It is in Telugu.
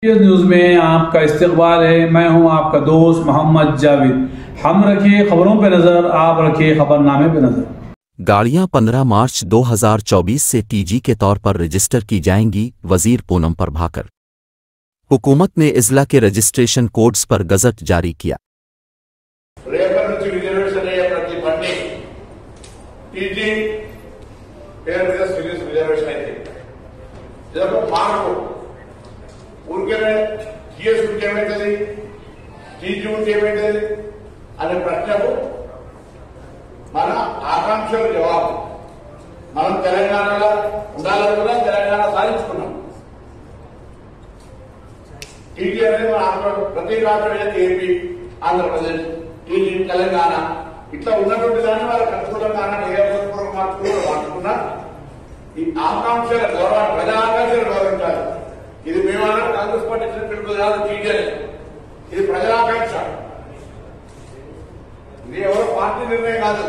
न्यूज में आपका इस्तकबाल है। मैं हूं आपका दोस्त मोहम्मद जावेद। हम रखिए खबरों पे नजर, आप रखिए खबरनामे पे नजर। गाड़ियां 15 मार्च 2024 से टीजी के तौर पर रजिस्टर की जाएंगी। वजीर पूनम प्रभाकर। हुकूमत ने इजला के रजिस्ट्रेशन कोड्स पर गजट जारी किया। అనే ప్రశ్నకు మన ఆకాంక్షల జవాబు మనం తెలంగాణలో ఉండాలనుకున్నా తెలంగాణ సాధించుకున్నాం. టీజీ అనేది మన ప్రతి రాష్ట్రం ఏపీ, ఆంధ్రప్రదేశ్, టీజీ, తెలంగాణ ఇట్లా ఉన్నటువంటి దాన్ని వాళ్ళకి అనుకూలంగా నియోజకవర్గ మార్పులు మార్చుకున్నా ఈ ఆకాంక్షల గౌరవాన్ని, ప్రజా ఆకాంక్షలు గౌరవించాలి. ఇది మేమన్నా కాంగ్రెస్ పార్టీ పిలుపు కాదు, టీజీ ఇది ప్రజాకాంక్ష. ఇది ఎవరో పార్టీ నిర్ణయం కాదు.